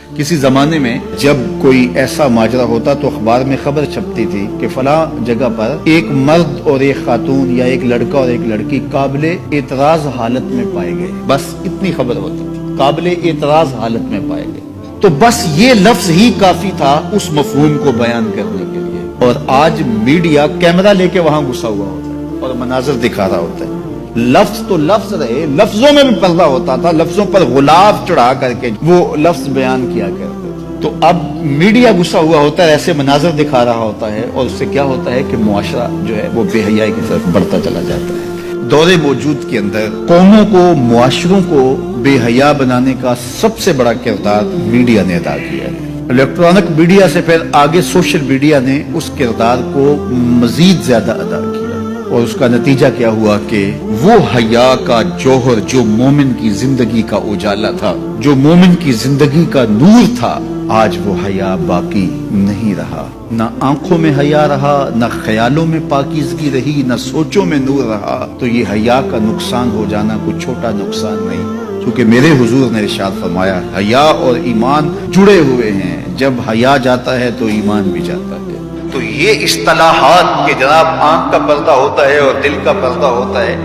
किसी जमाने में जब कोई ऐसा माजरा होता तो अखबार में खबर छपती थी कि फलां जगह पर एक मर्द और एक खातून या एक लड़का और एक लड़की काबिले एतराज हालत में पाए गए। बस इतनी खबर होती थी, काबिले एतराज हालत में पाए गए। तो बस ये लफ्ज ही काफी था उस मफहूम को बयान करने के लिए। और आज मीडिया कैमरा लेके वहां घुसा हुआ होता है और मनाजर दिखा रहा होता है। लफ्ज तो लफ्ज रहे, लफ्जों में भी पर्दा होता था, लफ्जों पर गुलाब चढ़ा करके वो लफ्ज बयान किया करते थे। तो अब मीडिया गुस्सा हुआ होता है, ऐसे मनाजर दिखा रहा होता है और उससे क्या होता है कि मुआशरा जो है वो बेहयाई की तरफ बढ़ता चला जाता है। दौरे मौजूद के अंदर कौमों को, मुआशरों को बेहया बनाने का सबसे बड़ा किरदार मीडिया ने अदा किया है। इलेक्ट्रॉनिक मीडिया से फिर आगे सोशल मीडिया ने उस किरदार को मजीद ज्यादा अदा किया और उसका नतीजा क्या हुआ कि वो हया का जौहर जो मोमिन की जिंदगी का उजाला था, जो मोमिन की जिंदगी का नूर था, आज वो हया बाकी नहीं रहा। न आंखों में हया रहा, न ख्यालों में पाकीज़गी रही, न सोचों में नूर रहा। तो ये हया का नुकसान हो जाना कोई छोटा नुकसान नहीं, क्योंकि मेरे हुजूर ने इरशाद फरमाया हया और ईमान जुड़े हुए हैं, जब हया जाता है तो ईमान भी जाता है। तो ये इस्तिलाहात के जनाब आंख का पर्दा होता है और दिल का पर्दा होता है,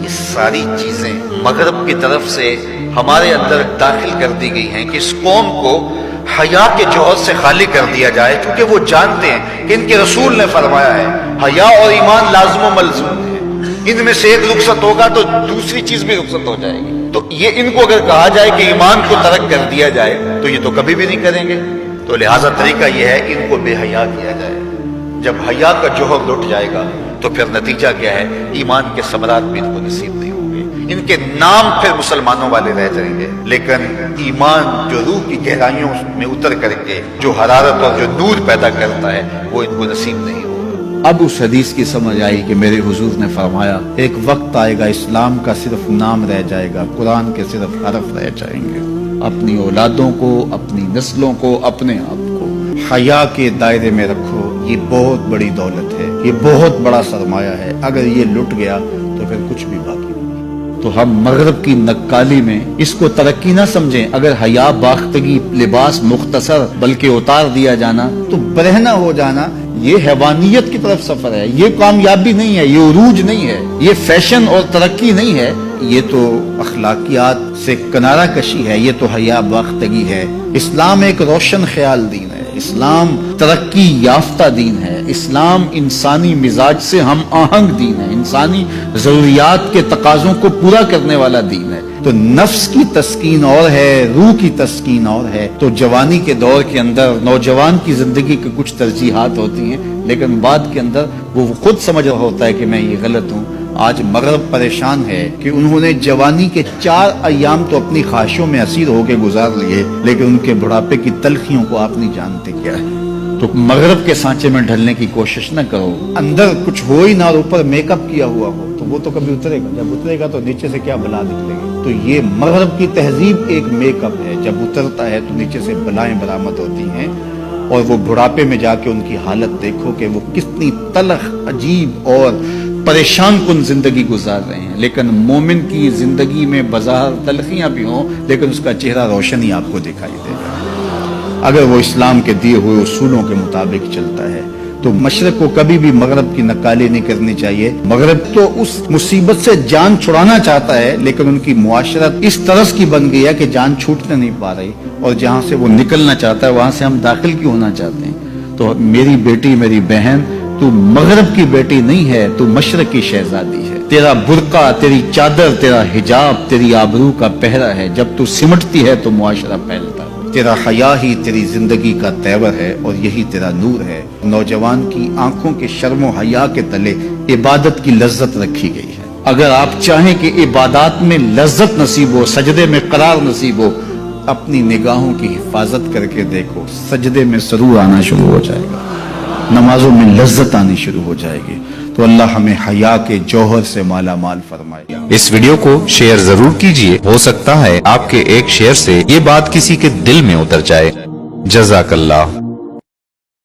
ये सारी चीजें मगरब की तरफ से हमारे अंदर दाखिल कर दी गई हैं कि इस कौम को हया के जौहर से खाली कर दिया जाए, क्योंकि वो जानते हैं कि इनके रसूल ने फरमाया है हया और ईमान लाज़िम व मलज़ूम है, इनमें से एक रुखसत होगा तो दूसरी चीज भी रुखसत हो जाएगी। तो ये इनको अगर कहा जाए कि ईमान को तर्क कर दिया जाए तो ये तो कभी भी नहीं करेंगे। तो लिहाजा तरीका यह है कि इनको बेहया किया जाए। जब हया का जोहर लुट जाएगा तो फिर नतीजा क्या है, ईमान के समरात भी इनको नसीब नहीं होंगे। इनके नाम फिर मुसलमानों वाले रह जाएंगे, लेकिन ईमान जो रूह की गहराइयों में उतर करके जो हरारत और जो नूर पैदा करता है वो इनको नसीब नहीं होगा। अब उस हदीस की समझ आई कि मेरे हुजूर ने फरमाया एक वक्त आएगा इस्लाम का सिर्फ नाम रह जाएगा, कुरान के सिर्फ हरफ रह जाएंगे। अपनी औलादों को, अपनी नस्लों को, अपने आप को हया के दायरे में रखो। ये बहुत बड़ी दौलत है, ये बहुत बड़ा सरमाया है। अगर ये लुट गया तो फिर कुछ भी बाकी नहीं। तो हम मगरब की नक्काली में इसको तरक्की ना समझें। अगर हया बाख्तगी लिबास मुख्तसर बल्कि उतार दिया जाना तो बरहना हो जाना, ये हैवानियत की तरफ सफर है, ये कामयाबी नहीं है, ये उरूज नहीं है, ये फैशन और तरक्की नहीं है, ये तो अखलाकियात से किनारा कशी है, ये तो हया बाख्तगी है। इस्लाम एक रोशन ख्याल दीन है, इस्लाम तरक्की याफ्ता दीन है, इस्लाम इंसानी मिजाज से हम आहंग दीन है, इंसानी जरूरियात के तकाजों को पूरा करने वाला दीन है। तो नफ्स की तस्कीन और है, रूह की तस्कीन और है। तो जवानी के दौर के अंदर नौजवान की जिंदगी की कुछ तरजीहात होती हैं, लेकिन बाद के अंदर वो खुद समझ रहा होता है कि मैं ये गलत हूँ। आज मगरब परेशान है कि उन्होंने जवानी के 4 अय्याम तो अपनी ख्वाहिशों में असीर होकर गुजार लिए, लेकिन उनके बुढ़ापे की तलखियों को आप नहीं जानते क्या है। तो मगरब के सांचे में ढलने की कोशिश न करो। अंदर कुछ हो ही ना और ऊपर मेकअप किया हुआ हो तो वो तो कभी उतरेगा, जब उतरेगा तो नीचे से क्या बला निकलेगी। तो ये मगरब की तहजीब एक मेकअप है, जब उतरता है तो नीचे से बलाएं बरामद होती हैं। और वो बुढ़ापे में जाके उनकी हालत देखो कि वो कितनी तलख, अजीब और परेशान कुन जिंदगी गुजार रहे हैं। लेकिन मोमिन की जिंदगी में बाजार तलखियां भी हों, लेकिन उसका चेहरा रोशन ही आपको दिखाई देगा अगर वो इस्लाम के दिए हुए उसूलों के मुताबिक चलता है। तो मशरक को कभी भी मगरब की नकाली नहीं करनी चाहिए। मगरब तो उस मुसीबत से जान छुड़ाना चाहता है, लेकिन उनकी मुआशरत इस तरह की बन गई है कि जान छूटने नहीं पा रही, और जहां से वो निकलना चाहता है वहां से हम दाखिल क्यों होना चाहते हैं। तो मेरी बेटी, मेरी बहन, तू मगरब की बेटी नहीं है, तू मशरक की शहजादी है। तेरा बुर्का, तेरी चादर, तेरा हिजाब तेरी आबरू का पहरा है। जब तू सिमटती है तो मुआशरा फैलता है। तेरा हया ही तेरी जिंदगी का तेवर है और यही तेरा नूर है। नौजवान की आंखों के शर्मो हया के तले इबादत की लज्जत रखी गई है। अगर आप चाहें कि इबादत में लज्जत नसीब हो, सजदे में करार नसीब हो, अपनी निगाहों की हिफाजत करके देखो, सजदे में सरूर आना शुरू हो जाएगा, नमाजों में लज्जत आनी शुरू हो जाएगी। तो अल्लाह हमें हया के जौहर से माला माल फरमाए। इस वीडियो को शेयर जरूर कीजिए, हो सकता है आपके एक शेयर से ये बात किसी के दिल में उतर जाए। जज़ाकल्लाह।